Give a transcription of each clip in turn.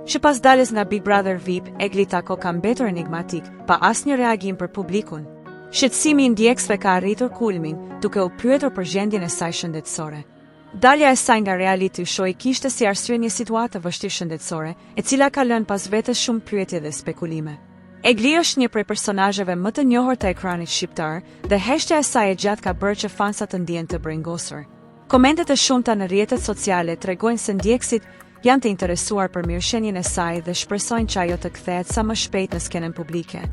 Sipas daljes nga Big Brother VIP, Egli Tako ka mbetur enigmatik, pa asnjë reagim për publikun. Shqetësimi i ndjekësve ka arritur kulmin, duke u pyetur për gjendjen e saj shëndetësore. Dalja e saj nga reality show kishte si arsye një situatë vështirë shëndetësore, e cila ka lënë pas vetes shumë pyetje dhe spekulime. Egli është një prej personazheve më të njohur të ekranit shqiptar dhe heshtja e saj e gjatë ka bërë që fansat të ndihen të brengosur. Komentet e shumta në rrjetet sociale tregojnë se ndjekësit janë të interesuar për mirëqenien e saj dhe shpresojnë që ajo të kthehet sa më shpejt në skenën publike.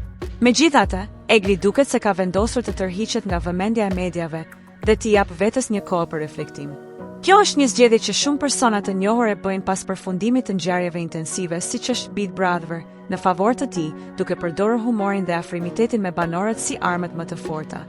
Megjithatë, Egli duket se ka vendosur të tërhiqet nga vëmendja e mediave dhe t'i jap vetes një kohë për reflektim. Kjo është një zgjedhje që shumë persona të njohur e bëjnë pas përfundimit të ngjarjeve intensive siç është Big Brother, në favor të tij, duke përdorur humorin dhe afrimitetin me banorët si armët më të forta.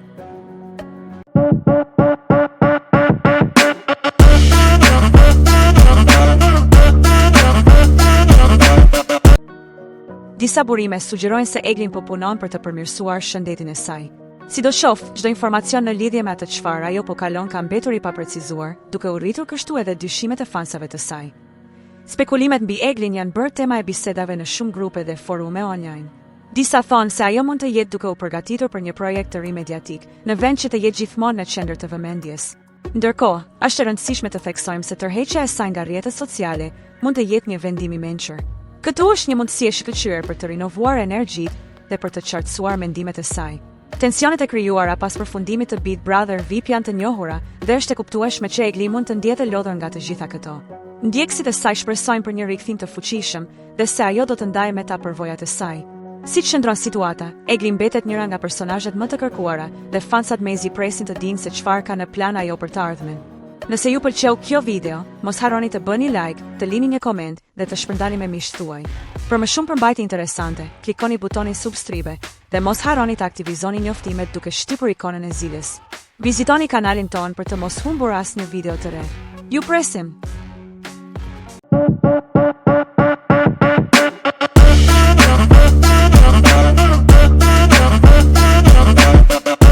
Disa burime sugjerojnë se Eglin po punon për të përmirësuar shëndetin e saj. Sidoqoftë, çdo informacion në lidhje me atë çfarë ajo po kalon ka mbetur i paprecizuar, duke u rritur kështu edhe dyshimet e fansave të saj. Spekulimet mbi Eglin janë bërë tema e bisedave në shumë grupe dhe forume online. Disa thonë se ajo mund të jetë duke u përgatitur për një projekt të ri mediatik, në vend që të jetë gjithmonë në qendër të vëmendjes. Ndërkohë, është e rëndësishme të theksojmë se tërheqja e saj nga rrjetet sociale mund të jetë një vendim i mençur. Këtu është një mundësi e shkëlqyer për të rinovuar energjitë dhe për të qartësuar mendimet e saj. Tensionet e krijuara pas përfundimit të Big Brother VIP janë të njohura dhe është e kuptueshme që Egli mund të ndjetë e lodhur nga të gjitha këto. Ndjekësit e saj shpresojnë për një rikthim të fuqishëm dhe se ajo do të ndajë me ta përvojat e saj. Siç qëndron situata, Egli mbetet njëra nga personazhet më të kërkuara dhe fansat mezi presin të dinë se çfarë ka në plan ajo për të ardhmen. Nëse ju pëlqeu kjo video, mos harroni të bëni like, të lini një koment dhe të shpërndani me miqtë tuaj. Për më shumë përmbajtje interesante, klikoni butonin subscribe dhe mos harroni të aktivizoni njoftimet duke shtypur ikonën e zilës. Vizitoni kanalin ton për të mos humbur asnjë video të re. Ju presim!